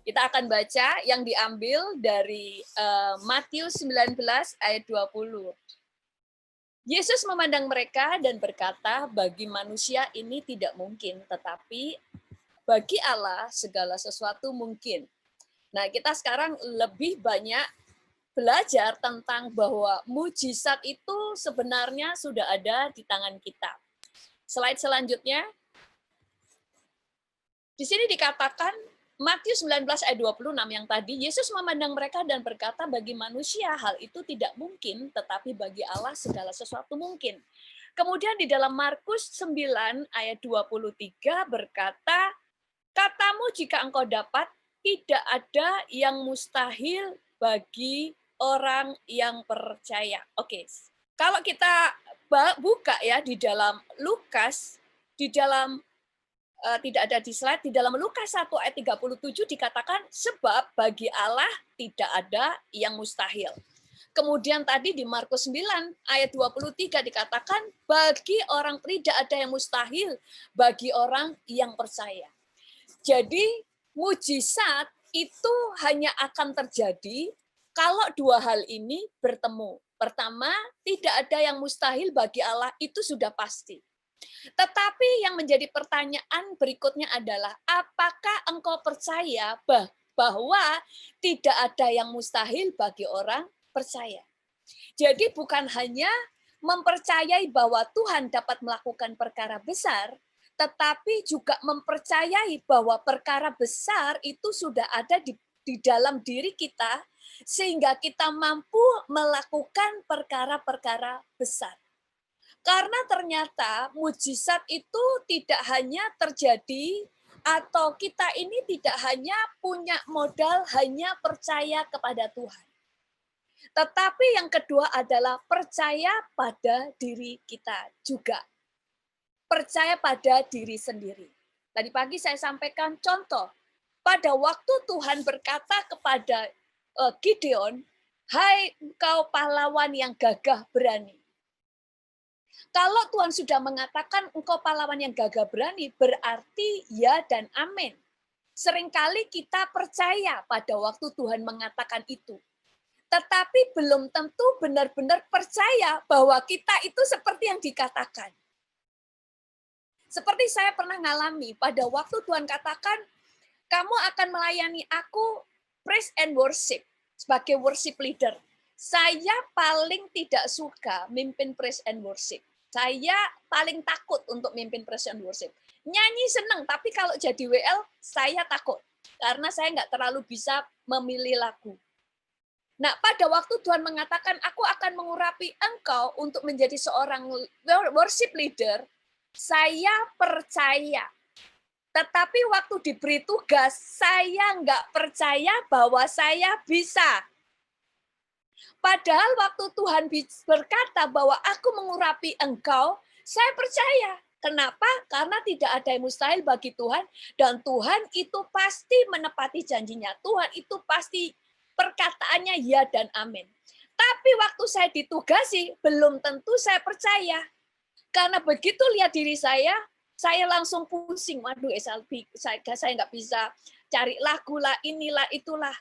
Kita akan baca yang diambil dari Matius 19 ayat 20. Yesus memandang mereka dan berkata, bagi manusia ini tidak mungkin, tetapi bagi Allah segala sesuatu mungkin. Nah, kita sekarang lebih banyak belajar tentang bahwa mujizat itu sebenarnya sudah ada di tangan kita. Slide selanjutnya. Di sini dikatakan Matius 19 ayat 26 yang tadi, Yesus memandang mereka dan berkata, bagi manusia hal itu tidak mungkin, tetapi bagi Allah segala sesuatu mungkin. Kemudian di dalam Markus 9 ayat 23 berkata, katamu jika engkau dapat, tidak ada yang mustahil bagi orang yang percaya. Oke, kalau kita buka ya di dalam Lukas, di dalam tidak ada di slide, di dalam Lukas 1 ayat 37 dikatakan, sebab bagi Allah tidak ada yang mustahil. Kemudian tadi di Markus 9 ayat 23 dikatakan, bagi orang tidak ada yang mustahil, bagi orang yang percaya. Jadi mujizat itu hanya akan terjadi kalau dua hal ini bertemu. Pertama, tidak ada yang mustahil bagi Allah, itu sudah pasti. Tetapi yang menjadi pertanyaan berikutnya adalah, apakah engkau percaya bahwa tidak ada yang mustahil bagi orang percaya? Jadi bukan hanya mempercayai bahwa Tuhan dapat melakukan perkara besar, tetapi juga mempercayai bahwa perkara besar itu sudah ada di dalam diri kita, sehingga kita mampu melakukan perkara-perkara besar. Karena ternyata mujizat itu tidak hanya terjadi, atau kita ini tidak hanya punya modal hanya percaya kepada Tuhan. Tetapi yang kedua adalah percaya pada diri kita juga. Percaya pada diri sendiri. Tadi pagi saya sampaikan contoh. Pada waktu Tuhan berkata kepada Gideon, hai engkau pahlawan yang gagah berani. Kalau Tuhan sudah mengatakan engkau pahlawan yang gagah berani, berarti ya dan amin. Seringkali kita percaya pada waktu Tuhan mengatakan itu. Tetapi belum tentu benar-benar percaya bahwa kita itu seperti yang dikatakan. Seperti saya pernah ngalami pada waktu Tuhan katakan, kamu akan melayani aku praise and worship sebagai worship leader. Saya paling tidak suka mimpin praise and worship. Saya paling takut untuk mimpin praise and worship. Nyanyi senang, tapi kalau jadi WL saya takut. Karena saya nggak terlalu bisa memilih lagu. Nah, pada waktu Tuhan mengatakan, aku akan mengurapi engkau untuk menjadi seorang worship leader, saya percaya. Tetapi waktu diberi tugas, saya nggak percaya bahwa saya bisa. Padahal waktu Tuhan berkata bahwa aku mengurapi engkau, saya percaya. Kenapa? Karena tidak ada yang mustahil bagi Tuhan, dan Tuhan itu pasti menepati janjinya. Tuhan itu pasti perkataannya ya dan amin. Tapi waktu saya ditugasi, belum tentu saya percaya. Karena begitu lihat diri saya langsung pusing. Waduh, saya nggak bisa cari lagu lah, inilah, itulah.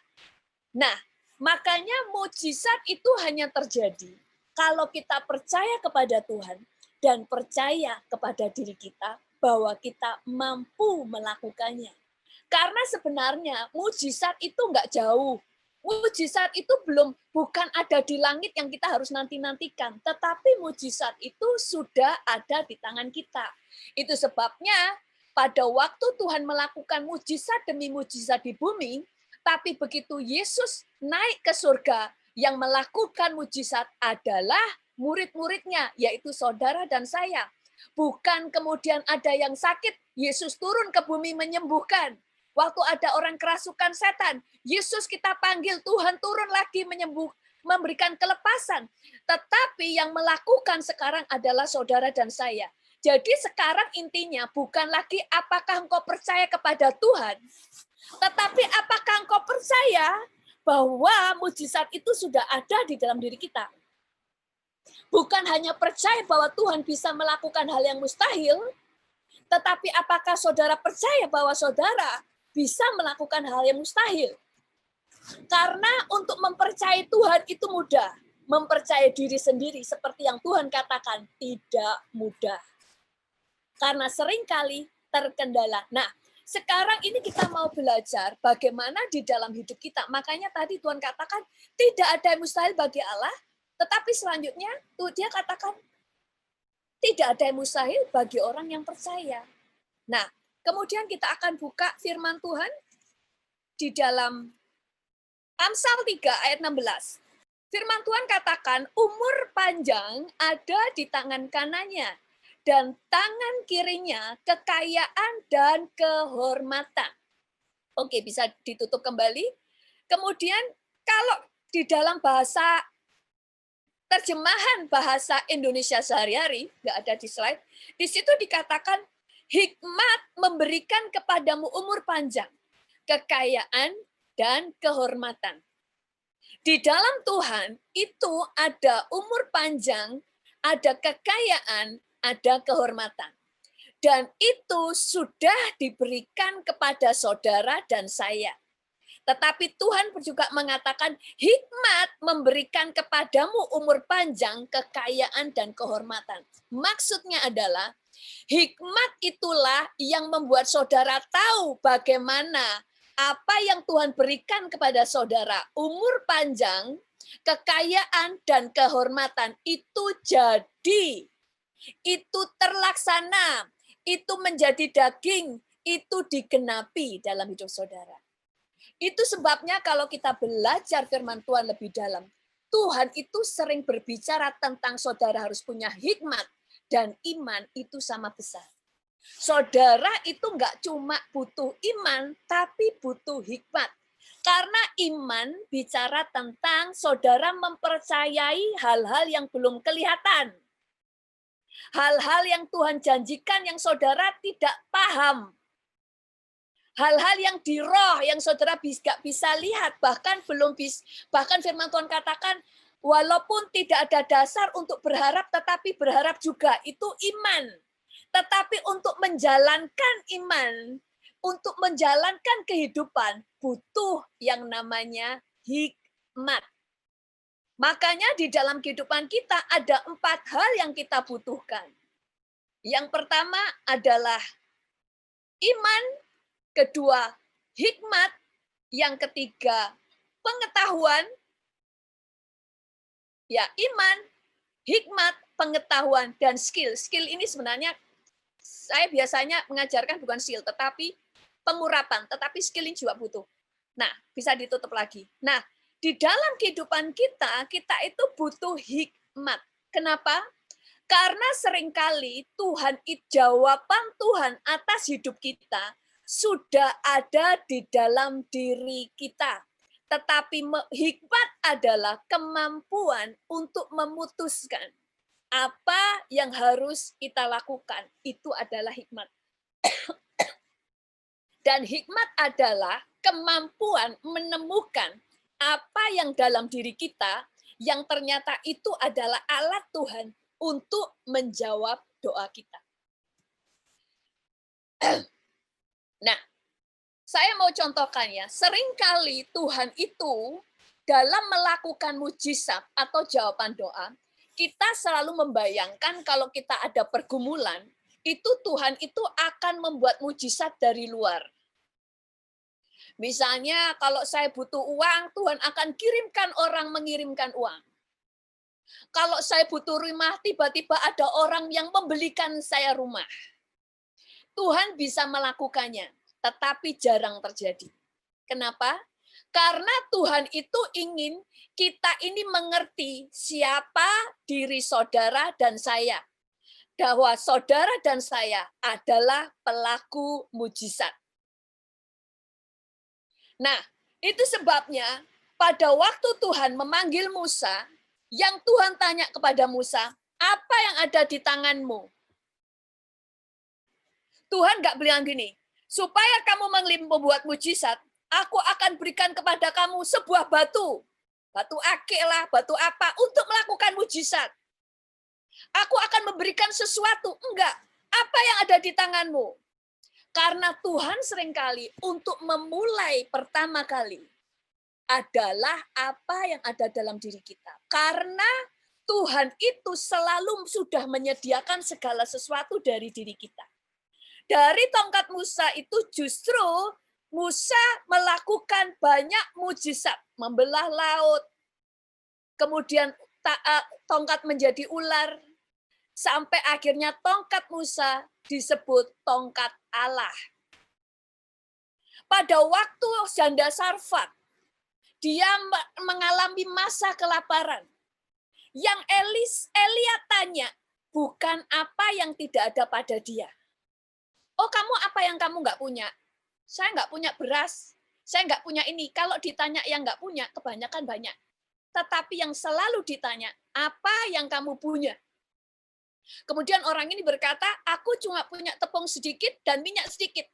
Nah, makanya mujizat itu hanya terjadi kalau kita percaya kepada Tuhan dan percaya kepada diri kita bahwa kita mampu melakukannya. Karena sebenarnya mujizat itu nggak jauh. Mujizat itu bukan ada di langit yang kita harus nanti-nantikan, tetapi mujizat itu sudah ada di tangan kita. Itu sebabnya pada waktu Tuhan melakukan mujizat demi mujizat di bumi, tapi begitu Yesus naik ke surga, yang melakukan mujizat adalah murid-muridnya, yaitu saudara dan saya. Bukan kemudian ada yang sakit, Yesus turun ke bumi menyembuhkan. Waktu ada orang kerasukan setan, Yesus kita panggil, Tuhan turun lagi memberikan kelepasan. Tetapi yang melakukan sekarang adalah saudara dan saya. Jadi sekarang intinya bukan lagi apakah engkau percaya kepada Tuhan, tetapi apakah engkau percaya bahwa mujizat itu sudah ada di dalam diri kita. Bukan hanya percaya bahwa Tuhan bisa melakukan hal yang mustahil, tetapi apakah saudara percaya bahwa saudara bisa melakukan hal yang mustahil. Karena untuk mempercayai Tuhan itu mudah. Mempercayai diri sendiri seperti yang Tuhan katakan tidak mudah. Karena seringkali terkendala. Nah, sekarang ini kita mau belajar bagaimana di dalam hidup kita. Makanya tadi Tuhan katakan tidak ada yang mustahil bagi Allah, tetapi selanjutnya dia katakan tidak ada yang mustahil bagi orang yang percaya. Nah, kemudian kita akan buka firman Tuhan di dalam Amsal 3 ayat 16. Firman Tuhan katakan, umur panjang ada di tangan kanannya, dan tangan kirinya kekayaan dan kehormatan. Oke, bisa ditutup kembali. Kemudian kalau di dalam bahasa terjemahan bahasa Indonesia sehari-hari, nggak ada di slide, di situ dikatakan hikmat memberikan kepadamu umur panjang, kekayaan, dan kehormatan. Di dalam Tuhan itu ada umur panjang, ada kekayaan, ada kehormatan. Dan itu sudah diberikan kepada saudara dan saya. Tetapi Tuhan juga mengatakan hikmat memberikan kepadamu umur panjang, kekayaan, dan kehormatan. Maksudnya adalah hikmat itulah yang membuat saudara tahu bagaimana apa yang Tuhan berikan kepada saudara, umur panjang, kekayaan, dan kehormatan itu jadi, itu terlaksana, itu menjadi daging, itu digenapi dalam hidup saudara. Itu sebabnya kalau kita belajar firman Tuhan lebih dalam, Tuhan itu sering berbicara tentang saudara harus punya hikmat, dan iman itu sama besar. Saudara itu nggak cuma butuh iman, tapi butuh hikmat. Karena iman bicara tentang saudara mempercayai hal-hal yang belum kelihatan. Hal-hal yang Tuhan janjikan yang saudara tidak paham. Hal-hal yang di roh yang saudara nggak bisa lihat, bahkan firman Tuhan katakan, walaupun tidak ada dasar untuk berharap, tetapi berharap juga, itu iman. Tetapi untuk menjalankan iman, untuk menjalankan kehidupan, butuh yang namanya hikmat. Makanya di dalam kehidupan kita ada 4 hal yang kita butuhkan. Yang pertama adalah iman, kedua hikmat, yang ketiga pengetahuan. Ya, iman, hikmat, pengetahuan, dan skill. Skill ini sebenarnya saya biasanya mengajarkan bukan skill, tetapi pengurapan. Tetapi skill ini juga butuh. Nah, bisa ditutup lagi. Nah, di dalam kehidupan kita, kita itu butuh hikmat. Kenapa? Karena seringkali jawaban Tuhan atas hidup kita sudah ada di dalam diri kita. Tetapi hikmat adalah kemampuan untuk memutuskan apa yang harus kita lakukan. Itu adalah hikmat. Dan hikmat adalah kemampuan menemukan apa yang dalam diri kita yang ternyata itu adalah alat Tuhan untuk menjawab doa kita. Nah, saya mau contohkan ya, seringkali Tuhan itu dalam melakukan mujizat atau jawaban doa, kita selalu membayangkan kalau kita ada pergumulan, itu Tuhan itu akan membuat mujizat dari luar. Misalnya kalau saya butuh uang, Tuhan akan kirimkan orang mengirimkan uang. Kalau saya butuh rumah, tiba-tiba ada orang yang membelikan saya rumah. Tuhan bisa melakukannya, tetapi jarang terjadi. Kenapa? Karena Tuhan itu ingin kita ini mengerti siapa diri saudara dan saya. Bahwa saudara dan saya adalah pelaku mujizat. Nah, itu sebabnya pada waktu Tuhan memanggil Musa, yang Tuhan tanya kepada Musa, apa yang ada di tanganmu? Tuhan nggak bilang gini, supaya kamu membuat mujizat, aku akan berikan kepada kamu sebuah batu. Batu akik lah, batu apa, untuk melakukan mujizat. Aku akan memberikan sesuatu. Enggak. Apa yang ada di tanganmu? Karena Tuhan seringkali untuk memulai pertama kali adalah apa yang ada dalam diri kita. Karena Tuhan itu selalu sudah menyediakan segala sesuatu dari diri kita. Dari tongkat Musa itu justru Musa melakukan banyak mujizat, membelah laut, kemudian tongkat menjadi ular, sampai akhirnya tongkat Musa disebut tongkat Allah. Pada waktu janda Sarfat, dia mengalami masa kelaparan. Yang Elia tanya, bukan apa yang tidak ada pada dia. Oh, kamu apa yang kamu nggak punya? Saya nggak punya beras, saya nggak punya ini. Kalau ditanya yang nggak punya, kebanyakan banyak. Tetapi yang selalu ditanya, apa yang kamu punya? Kemudian orang ini berkata, aku cuma punya tepung sedikit dan minyak sedikit.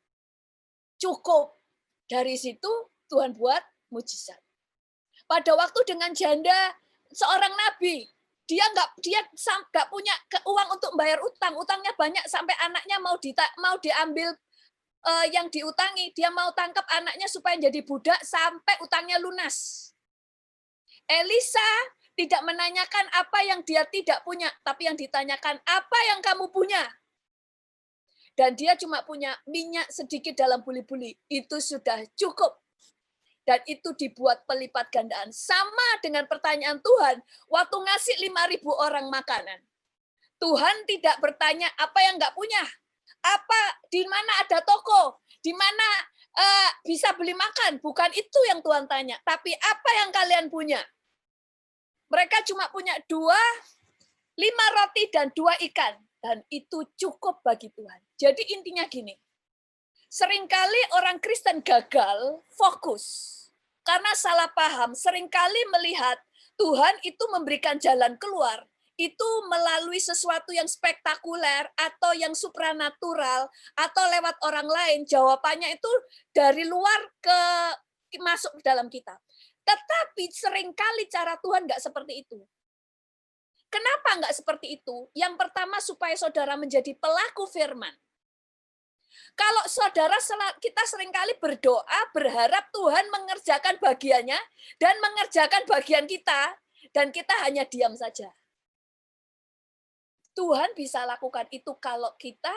Cukup. Dari situ Tuhan buat mujizat. Pada waktu dengan janda seorang nabi, dia nggak punya uang untuk bayar utang, utangnya banyak sampai anaknya mau diambil yang diutangi, dia mau tangkap anaknya supaya jadi budak sampai utangnya lunas. Elisa tidak menanyakan apa yang dia tidak punya, tapi yang ditanyakan apa yang kamu punya. Dan dia cuma punya minyak sedikit dalam buli-buli, itu sudah cukup. Dan itu dibuat pelipat gandaan. Sama dengan pertanyaan Tuhan, waktu ngasih 5.000 orang makanan. Tuhan tidak bertanya apa yang nggak punya, apa di mana ada toko, di mana bisa beli makan. Bukan itu yang Tuhan tanya, tapi apa yang kalian punya. Mereka cuma punya 5 roti dan 2 ikan. Dan itu cukup bagi Tuhan. Jadi intinya gini, seringkali orang Kristen gagal fokus. Karena salah paham, seringkali melihat Tuhan itu memberikan jalan keluar, itu melalui sesuatu yang spektakuler, atau yang supranatural, atau lewat orang lain. Jawabannya itu dari luar masuk ke dalam kita. Tetapi seringkali cara Tuhan nggak seperti itu. Kenapa nggak seperti itu? Yang pertama, supaya saudara menjadi pelaku firman. Kalau saudara, kita seringkali berdoa, berharap Tuhan mengerjakan bagiannya, dan mengerjakan bagian kita, dan kita hanya diam saja. Tuhan bisa lakukan itu kalau kita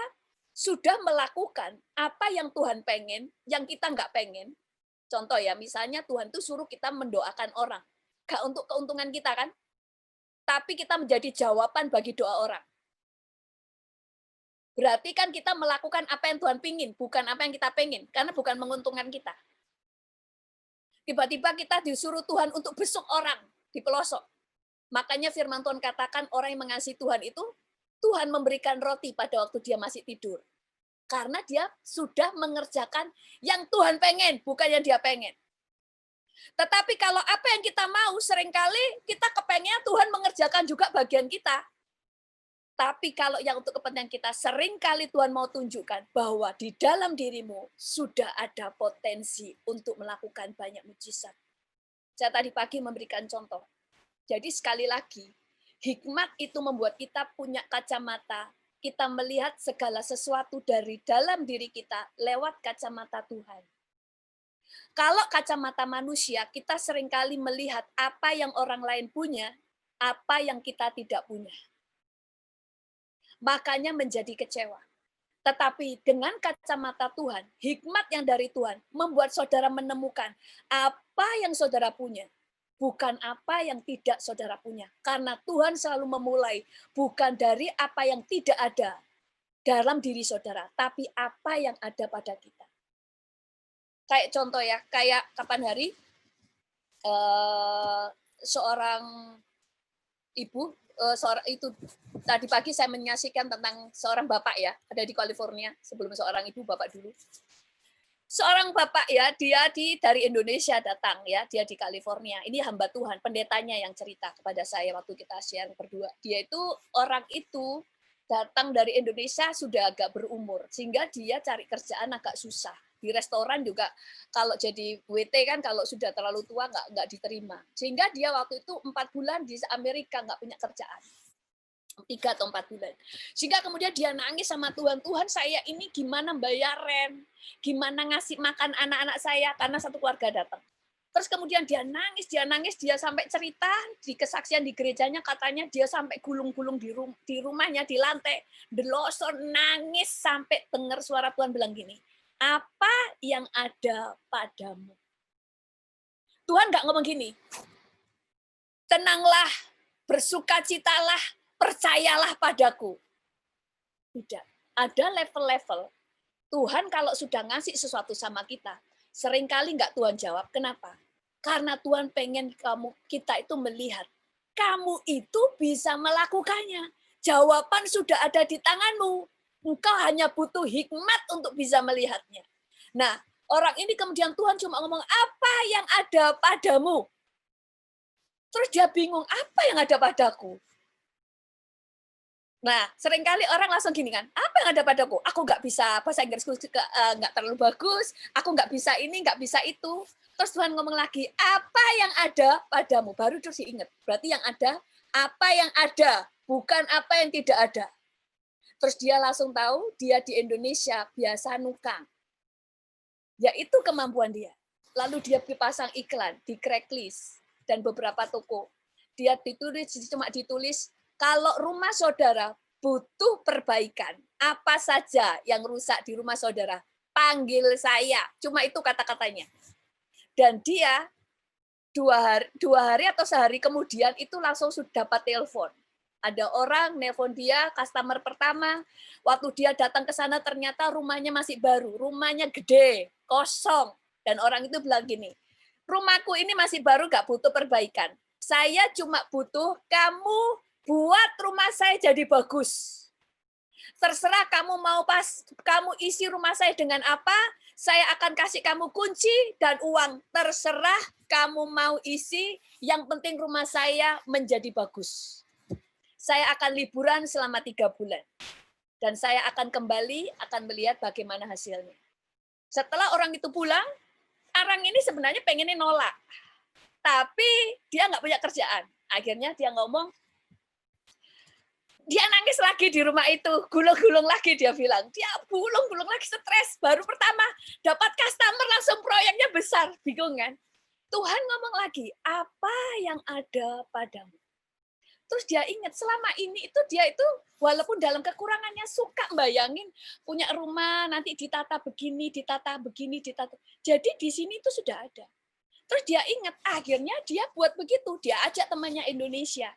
sudah melakukan apa yang Tuhan pengen, yang kita nggak pengen. Contoh ya, misalnya Tuhan tuh suruh kita mendoakan orang. Nggak untuk keuntungan kita kan? Tapi kita menjadi jawaban bagi doa orang. Berarti kan kita melakukan apa yang Tuhan pingin, bukan apa yang kita pengen, karena bukan menguntungkan kita. Tiba-tiba kita disuruh Tuhan untuk besuk orang di pelosok. Makanya firman Tuhan katakan orang yang mengasihi Tuhan itu, Tuhan memberikan roti pada waktu dia masih tidur. Karena dia sudah mengerjakan yang Tuhan pengen, bukan yang dia pengen. Tetapi kalau apa yang kita mau, seringkali kita kepengen Tuhan mengerjakan juga bagian kita. Tapi kalau yang untuk kepentingan kita, seringkali Tuhan mau tunjukkan bahwa di dalam dirimu sudah ada potensi untuk melakukan banyak mujizat. Saya tadi pagi memberikan contoh. Jadi sekali lagi, hikmat itu membuat kita punya kacamata. Kita melihat segala sesuatu dari dalam diri kita lewat kacamata Tuhan. Kalau kacamata manusia, kita seringkali melihat apa yang orang lain punya, apa yang kita tidak punya. Makanya menjadi kecewa. Tetapi dengan kacamata Tuhan, hikmat yang dari Tuhan, membuat saudara menemukan apa yang saudara punya, bukan apa yang tidak saudara punya. Karena Tuhan selalu memulai bukan dari apa yang tidak ada dalam diri saudara, tapi apa yang ada pada kita. Kayak contoh ya, kayak kapan hari seorang ibu, itu tadi pagi saya menyaksikan tentang seorang bapak ya, ada di California, sebelum seorang ibu, bapak dulu. Seorang bapak ya, dia dari Indonesia datang ya, dia di California. Ini hamba Tuhan, pendetanya yang cerita kepada saya waktu kita share berdua. Dia itu, orang itu datang dari Indonesia sudah agak berumur, sehingga dia cari kerjaan agak susah. Di restoran juga, kalau jadi WT kan kalau sudah terlalu tua nggak diterima. Sehingga dia waktu itu 4 bulan di Amerika nggak punya kerjaan. 3 atau 4 bulan. Sehingga kemudian dia nangis sama Tuhan, Tuhan saya ini gimana bayar rent, gimana ngasih makan anak-anak saya, karena satu keluarga datang. Terus kemudian dia nangis, dia sampai cerita di kesaksian di gerejanya, katanya dia sampai gulung-gulung di rumahnya, di lantai, deloso, nangis sampai dengar suara Tuhan bilang gini, apa yang ada padamu? Tuhan nggak ngomong gini, tenanglah, bersukacitalah, percayalah padaku. Tidak. Ada level-level. Tuhan kalau sudah ngasih sesuatu sama kita, seringkali nggak Tuhan jawab. Kenapa? Karena Tuhan pengen kita itu melihat. Kamu itu bisa melakukannya. Jawaban sudah ada di tanganmu. Engkau hanya butuh hikmat untuk bisa melihatnya. Nah, orang ini kemudian Tuhan cuma ngomong, apa yang ada padamu? Terus dia bingung, apa yang ada padaku? Nah, seringkali orang langsung gini kan, apa yang ada padaku? Aku nggak bisa, bahasa Inggrisku juga nggak terlalu bagus, aku nggak bisa ini, nggak bisa itu. Terus Tuhan ngomong lagi, apa yang ada padamu? Baru terus diingat, berarti yang ada, apa yang ada, bukan apa yang tidak ada. Terus dia langsung tahu, dia di Indonesia biasa nukang. Yaitu kemampuan dia. Lalu dia dipasang iklan di Craigslist dan beberapa toko. Dia cuma ditulis, kalau rumah saudara butuh perbaikan, apa saja yang rusak di rumah saudara, panggil saya. Cuma itu kata-katanya. Dan dia 2 hari atau sehari kemudian itu langsung sudah dapat telepon. Ada orang nelpon dia, customer pertama, waktu dia datang ke sana ternyata rumahnya masih baru, rumahnya gede, kosong. Dan orang itu bilang gini, rumahku ini masih baru, nggak butuh perbaikan. Saya cuma butuh kamu buat rumah saya jadi bagus. Terserah kamu mau kamu isi rumah saya dengan apa, saya akan kasih kamu kunci dan uang. Terserah kamu mau isi, yang penting rumah saya menjadi bagus. Saya akan liburan selama 3 bulan. Dan saya akan kembali, akan melihat bagaimana hasilnya. Setelah orang itu pulang, orang ini sebenarnya pengennya nolak. Tapi dia nggak punya kerjaan. Akhirnya dia ngomong, dia nangis lagi di rumah itu, gulung-gulung lagi dia bilang. Dia gulung-gulung lagi, stres. Baru pertama dapat customer langsung proyeknya besar. Bingung kan? Tuhan ngomong lagi, apa yang ada padamu? Terus dia ingat selama ini itu dia itu walaupun dalam kekurangannya suka bayangin punya rumah nanti ditata begini, ditata begini, ditata. Jadi di sini itu sudah ada. Terus dia ingat, akhirnya dia buat begitu. Dia ajak temannya Indonesia.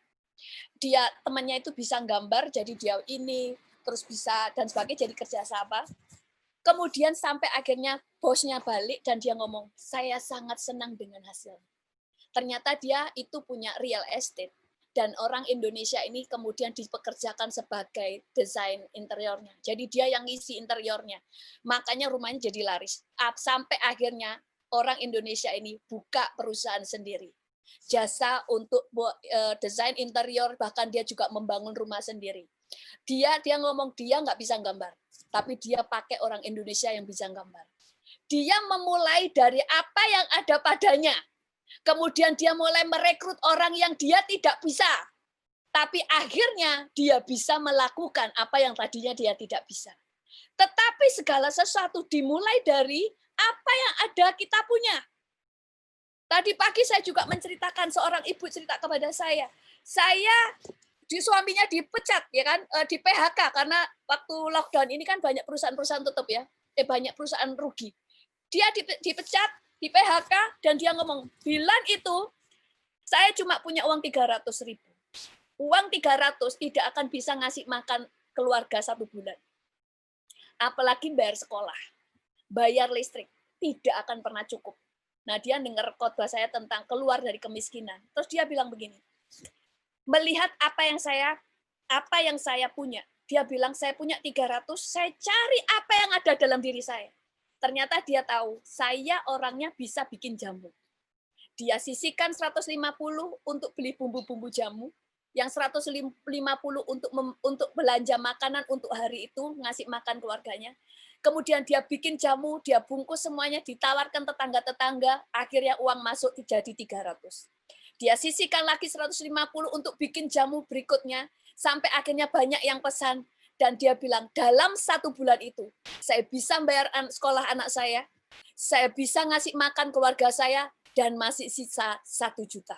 Temannya itu bisa gambar, jadi dia ini, terus bisa, dan sebagainya, jadi kerjasama. Kemudian sampai akhirnya bosnya balik, dan dia ngomong, saya sangat senang dengan hasilnya. Ternyata dia itu punya real estate. Dan orang Indonesia ini kemudian dipekerjakan sebagai desain interiornya. Jadi dia yang ngisi interiornya. Makanya rumahnya jadi laris. Sampai akhirnya orang Indonesia ini buka perusahaan sendiri. Jasa untuk desain interior, bahkan dia juga membangun rumah sendiri. Dia ngomong dia nggak bisa gambar, tapi dia pakai orang Indonesia yang bisa gambar. Dia memulai dari apa yang ada padanya. Kemudian dia mulai merekrut orang yang dia tidak bisa. Tapi akhirnya dia bisa melakukan apa yang tadinya dia tidak bisa. Tetapi segala sesuatu dimulai dari apa yang ada kita punya. Tadi pagi saya juga menceritakan, seorang ibu cerita kepada saya suaminya dipecat ya kan, di PHK karena waktu lockdown ini kan banyak perusahaan-perusahaan tutup ya, banyak perusahaan rugi. Dia dipecat, di PHK, dan dia ngomong, bulan itu saya cuma punya uang 300.000. Uang 300 tidak akan bisa ngasih makan keluarga 1 bulan. Apalagi bayar sekolah, bayar listrik, tidak akan pernah cukup. Nah, dia dengar khotbah saya tentang keluar dari kemiskinan. Terus dia bilang begini, melihat apa yang saya punya. Dia bilang, saya punya 300, saya cari apa yang ada dalam diri saya. Ternyata dia tahu, saya orangnya bisa bikin jamu. Dia sisihkan 150 untuk beli bumbu-bumbu jamu, yang 150 untuk belanja makanan untuk hari itu, ngasih makan keluarganya. Kemudian dia bikin jamu, dia bungkus semuanya, ditawarkan tetangga-tetangga, akhirnya uang masuk jadi 300. Dia sisihkan lagi 150 untuk bikin jamu berikutnya, Sampai akhirnya banyak yang pesan. Dan dia bilang, dalam 1 bulan itu, saya bisa bayar sekolah anak saya bisa ngasih makan keluarga saya, dan masih sisa 1 juta.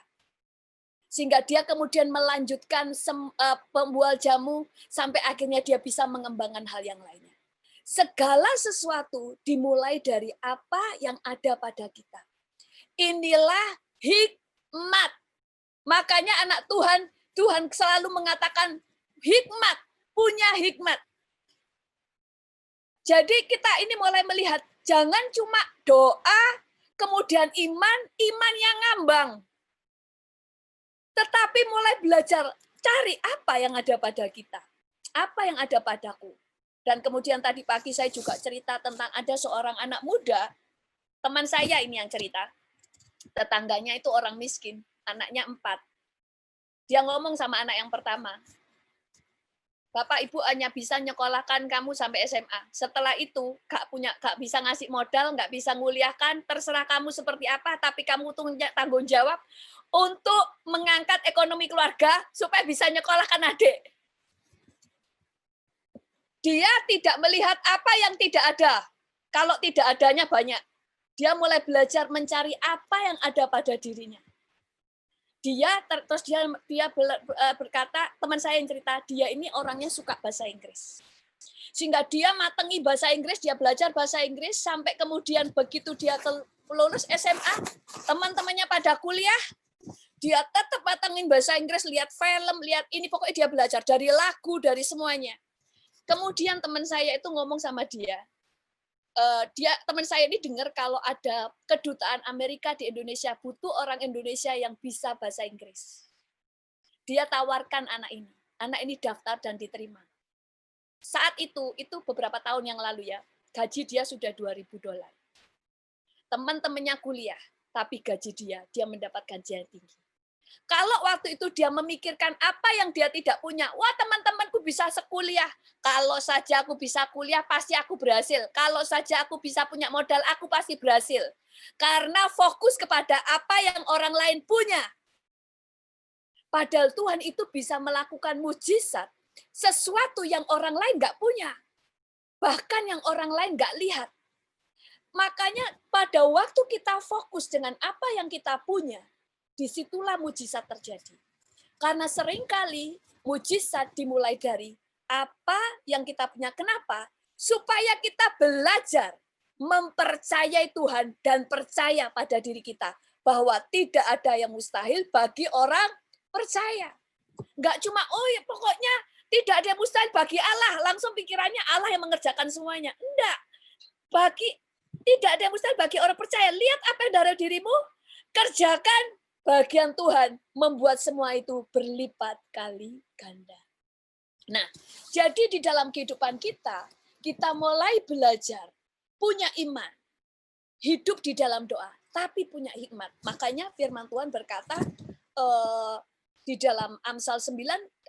Sehingga dia kemudian melanjutkan pembual jamu, sampai akhirnya dia bisa mengembangkan hal yang lainnya. Segala sesuatu dimulai dari apa yang ada pada kita. Inilah hikmat. Makanya anak Tuhan, Tuhan selalu mengatakan hikmat, punya hikmat. Jadi kita ini mulai melihat, jangan cuma doa, kemudian iman yang ngambang. Tetapi mulai belajar, cari apa yang ada pada kita. Apa yang ada padaku. Dan kemudian tadi pagi saya juga cerita tentang ada seorang anak muda, teman saya ini yang cerita, tetangganya itu orang miskin, anaknya 4. Dia ngomong sama anak yang pertama, Bapak Ibu hanya bisa nyekolahkan kamu sampai SMA. Setelah itu gak bisa ngasih modal, gak bisa nguliahkan, terserah kamu seperti apa, tapi kamu tuh tanggung jawab untuk mengangkat ekonomi keluarga supaya bisa nyekolahkan adik. Dia tidak melihat apa yang tidak ada. Kalau tidak adanya banyak. Dia mulai belajar mencari apa yang ada pada dirinya. Dia berkata, teman saya yang cerita, dia ini orangnya suka bahasa Inggris. Sehingga dia matengi bahasa Inggris, dia belajar bahasa Inggris, sampai kemudian begitu dia lulus SMA, teman-temannya pada kuliah, dia tetap matengin bahasa Inggris, lihat film, lihat ini, pokoknya dia belajar dari lagu, dari semuanya. Kemudian teman saya itu ngomong sama dia, teman saya ini dengar kalau ada kedutaan Amerika di Indonesia, butuh orang Indonesia yang bisa bahasa Inggris. Dia tawarkan anak ini daftar dan diterima. Saat itu beberapa tahun yang lalu ya, gaji dia sudah $2.000. Teman-temannya kuliah, tapi gaji dia mendapat gaji yang tinggi. Kalau waktu itu dia memikirkan apa yang dia tidak punya, wah teman-temanku bisa sekuliah, kalau saja aku bisa kuliah pasti aku berhasil, kalau saja aku bisa punya modal aku pasti berhasil. Karena fokus kepada apa yang orang lain punya. Padahal Tuhan itu bisa melakukan mujizat, sesuatu yang orang lain nggak punya. Bahkan yang orang lain nggak lihat. Makanya pada waktu kita fokus dengan apa yang kita punya, disitulah mujizat terjadi. Karena seringkali mujizat dimulai dari apa yang kita punya. Kenapa? Supaya kita belajar mempercayai Tuhan dan percaya pada diri kita. Bahwa tidak ada yang mustahil bagi orang percaya. Enggak cuma, oh ya pokoknya tidak ada yang mustahil bagi Allah. Langsung pikirannya Allah yang mengerjakan semuanya. Enggak. Tidak ada yang mustahil bagi orang percaya. Lihat apa yang dari dirimu, kerjakan. Bagian Tuhan membuat semua itu berlipat kali ganda. Nah, jadi di dalam kehidupan kita mulai belajar, punya iman, hidup di dalam doa, tapi punya hikmat. Makanya firman Tuhan berkata, di dalam Amsal 9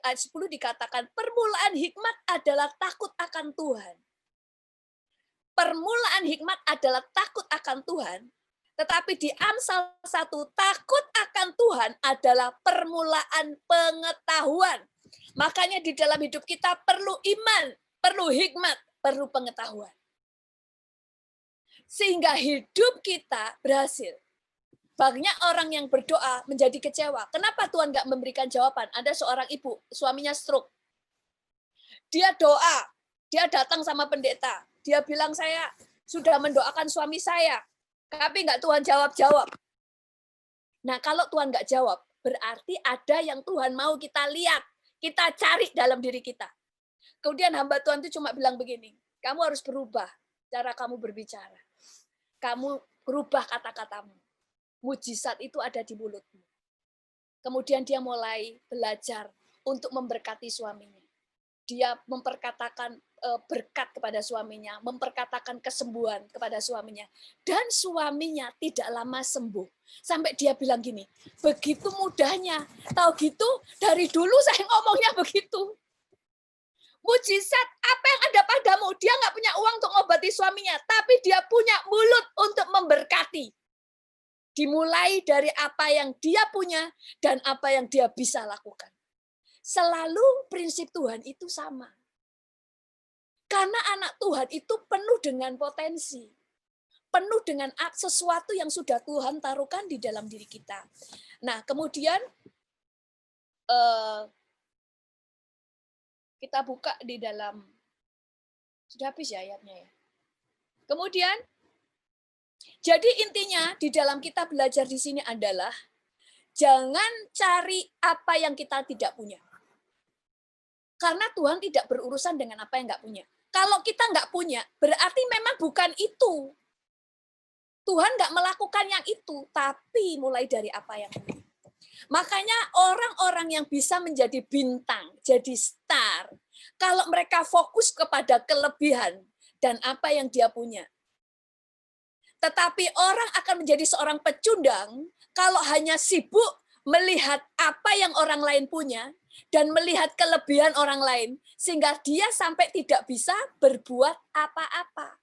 ayat 10 dikatakan, permulaan hikmat adalah takut akan Tuhan. Permulaan hikmat adalah takut akan Tuhan. Tetapi di Amsal 1, takut akan Tuhan adalah permulaan pengetahuan. Makanya di dalam hidup kita perlu iman, perlu hikmat, perlu pengetahuan. Sehingga hidup kita berhasil. Banyak orang yang berdoa menjadi kecewa. Kenapa Tuhan nggak memberikan jawaban? Ada seorang ibu, suaminya stroke. Dia doa, dia datang sama pendeta. Dia bilang, saya sudah mendoakan suami saya. Tapi nggak Tuhan jawab-jawab. Nah, kalau Tuhan nggak jawab, berarti ada yang Tuhan mau kita lihat. Kita cari dalam diri kita. Kemudian hamba Tuhan itu cuma bilang begini, kamu harus berubah cara kamu berbicara. Kamu berubah kata-katamu. Mujizat itu ada di mulutmu. Kemudian dia mulai belajar untuk memberkati suaminya. Dia memperkatakan berkat kepada suaminya, memperkatakan kesembuhan kepada suaminya. Dan suaminya tidak lama sembuh. Sampai dia bilang gini, begitu mudahnya. Tahu gitu, dari dulu saya ngomongnya begitu. Mujizat apa yang ada padamu? Dia nggak punya uang untuk mengobati suaminya, tapi dia punya mulut untuk memberkati. Dimulai dari apa yang dia punya dan apa yang dia bisa lakukan. selalu prinsip Tuhan itu sama. Karena anak Tuhan itu penuh dengan potensi. Penuh dengan sesuatu yang sudah Tuhan taruhkan di dalam diri kita. Nah, kemudian kita buka di dalam, sudah habis ya ayatnya ya. Kemudian, jadi intinya di dalam kita belajar di sini adalah jangan cari apa yang kita tidak punya. Karena Tuhan tidak berurusan dengan apa yang nggak punya. Kalau kita nggak punya, berarti memang bukan itu. Tuhan nggak melakukan yang itu, tapi mulai dari apa yang punya. Makanya orang-orang yang bisa menjadi bintang, jadi star, kalau mereka fokus kepada kelebihan dan apa yang dia punya. Tetapi orang akan menjadi seorang pecundang kalau hanya sibuk melihat apa yang orang lain punya dan melihat kelebihan orang lain, sehingga dia sampai tidak bisa berbuat apa-apa.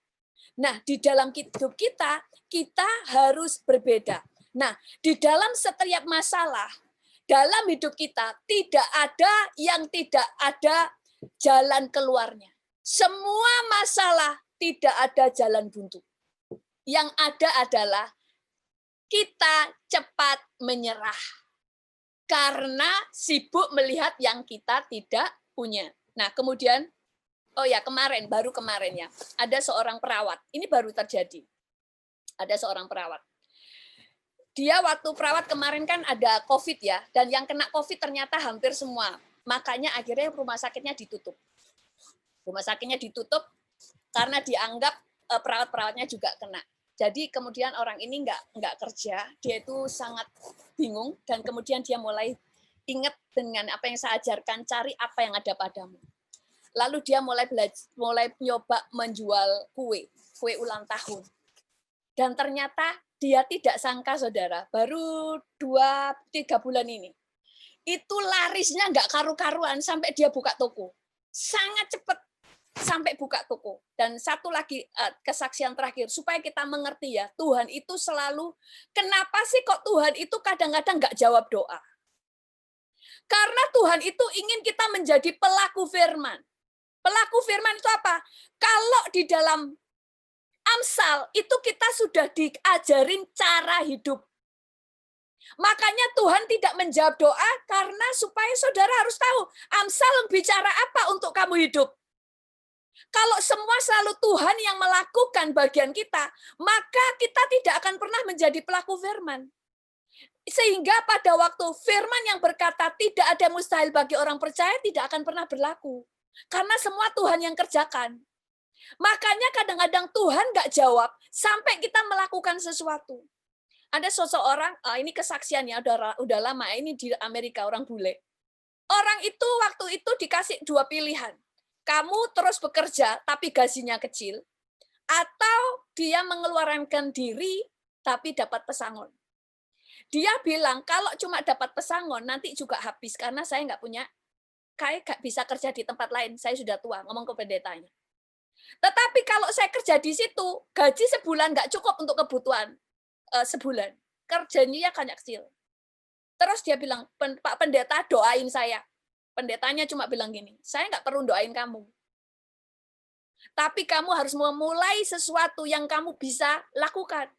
Nah, di dalam hidup kita, kita harus berbeda. Nah, di dalam setiap masalah, dalam hidup kita, tidak ada yang tidak ada jalan keluarnya. Semua masalah tidak ada jalan buntu. Yang ada adalah kita cepat menyerah. Karena sibuk melihat yang kita tidak punya. Nah, kemudian, oh ya, baru kemarin ya, ada seorang perawat. Ini baru terjadi. Ada seorang perawat. Dia waktu perawat kemarin kan ada COVID ya, dan yang kena COVID ternyata hampir semua. Makanya akhirnya rumah sakitnya ditutup. Rumah sakitnya ditutup karena dianggap perawat-perawatnya juga kena. Jadi kemudian orang ini nggak kerja, dia itu sangat bingung, dan kemudian dia mulai ingat dengan apa yang saya ajarkan, cari apa yang ada padamu. Lalu dia mulai nyoba menjual kue ulang tahun. Dan ternyata dia tidak sangka, saudara, baru 2-3 bulan ini, itu larisnya nggak karu-karuan sampai dia buka toko. Sangat cepat sampai buka toko. Dan satu lagi kesaksian terakhir, supaya kita mengerti ya, Tuhan itu selalu, kenapa sih kok Tuhan itu kadang-kadang nggak jawab doa? Karena Tuhan itu ingin kita menjadi pelaku firman. Pelaku firman itu apa? Kalau di dalam Amsal, itu kita sudah diajarin cara hidup. Makanya Tuhan tidak menjawab doa karena supaya saudara harus tahu, Amsal bicara apa untuk kamu hidup. Kalau semua selalu Tuhan yang melakukan bagian kita, maka kita tidak akan pernah menjadi pelaku firman. Sehingga pada waktu firman yang berkata tidak ada mustahil bagi orang percaya tidak akan pernah berlaku. Karena semua Tuhan yang kerjakan. Makanya kadang-kadang Tuhan nggak jawab sampai kita melakukan sesuatu. Ada seseorang, ini kesaksiannya udah lama, ini di Amerika, orang bule. Orang itu waktu itu dikasih 2 pilihan. Kamu terus bekerja tapi gajinya kecil, atau dia mengeluarkan diri tapi dapat pesangon. Dia bilang, kalau cuma dapat pesangon nanti juga habis karena saya nggak punya, kayak nggak bisa kerja di tempat lain, saya sudah tua, ngomong ke pendetanya. Tetapi kalau saya kerja di situ, gaji sebulan nggak cukup untuk kebutuhan sebulan. Kerjanya kan kecil. Terus dia bilang, Pak Pendeta doain saya. Pendetanya cuma bilang gini, saya nggak perlu doain kamu. Tapi kamu harus memulai sesuatu yang kamu bisa lakukan.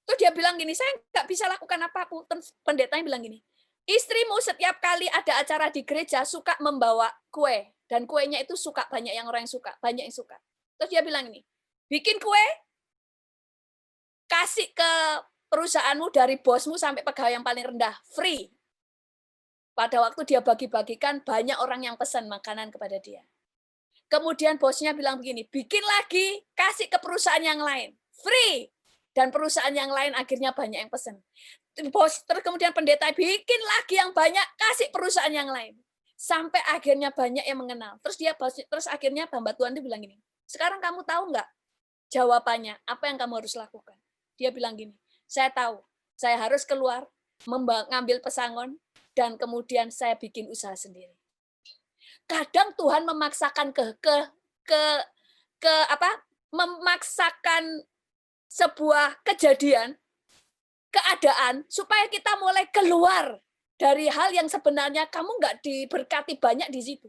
Terus dia bilang gini, saya nggak bisa lakukan apa-apa. Pendetanya bilang gini, istrimu setiap kali ada acara di gereja suka membawa kue. Dan kuenya itu suka, banyak yang suka. Terus dia bilang ini, bikin kue, kasih ke perusahaanmu dari bosmu sampai pegawai yang paling rendah, free. Pada waktu dia bagi-bagikan, banyak orang yang pesan makanan kepada dia. Kemudian bosnya bilang begini, bikin lagi, kasih ke perusahaan yang lain, free. Dan perusahaan yang lain akhirnya banyak yang pesan. Terus kemudian pendeta bikin lagi yang banyak, kasih perusahaan yang lain. Sampai akhirnya banyak yang mengenal. Terus akhirnya hamba Tuhan itu bilang gini, sekarang kamu tahu nggak jawabannya, apa yang kamu harus lakukan? Dia bilang gini, saya tahu, saya harus keluar, mengambil pesangon, dan kemudian saya bikin usaha sendiri. Kadang Tuhan memaksakan memaksakan sebuah kejadian, keadaan, supaya kita mulai keluar dari hal yang sebenarnya kamu nggak diberkati banyak di situ.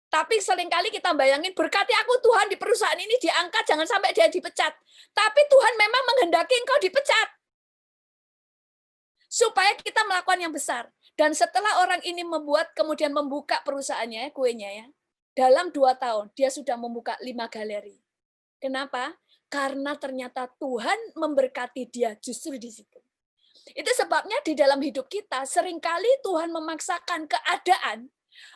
Tapi seringkali kita bayangin, berkati aku Tuhan di perusahaan ini diangkat, jangan sampai dia dipecat. Tapi Tuhan memang menghendaki engkau dipecat. Supaya kita melakukan yang besar. Dan setelah orang ini kemudian membuka perusahaannya, kuenya ya, dalam 2 tahun, dia sudah membuka 5 galeri. Kenapa? Karena ternyata Tuhan memberkati dia justru di situ. Itu sebabnya di dalam hidup kita, seringkali Tuhan memaksakan keadaan,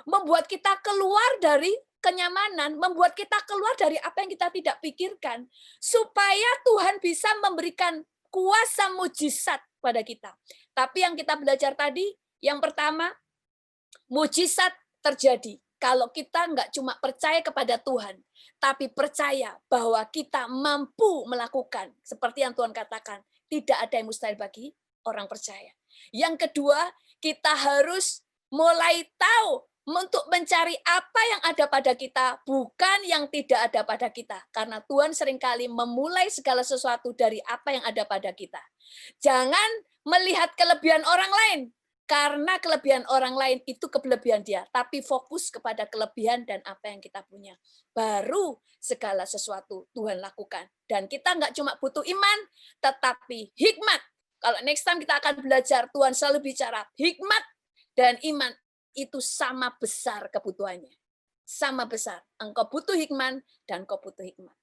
membuat kita keluar dari kenyamanan, membuat kita keluar dari apa yang kita tidak pikirkan, supaya Tuhan bisa memberikan kuasa mujizat pada kita. Tapi yang kita belajar tadi, yang pertama, mujizat terjadi kalau kita nggak cuma percaya kepada Tuhan, tapi percaya bahwa kita mampu melakukan seperti yang Tuhan katakan, tidak ada yang mustahil bagi orang percaya. Yang kedua, kita harus mulai tahu untuk mencari apa yang ada pada kita, bukan yang tidak ada pada kita. Karena Tuhan seringkali memulai segala sesuatu dari apa yang ada pada kita. Jangan melihat kelebihan orang lain, karena kelebihan orang lain itu kelebihan dia. Tapi fokus kepada kelebihan dan apa yang kita punya. Baru segala sesuatu Tuhan lakukan. Dan kita nggak cuma butuh iman, tetapi hikmat. Kalau next time kita akan belajar, Tuhan selalu bicara hikmat dan iman itu sama besar kebutuhannya. Sama besar. Engkau butuh hikmat dan engkau butuh hikmat.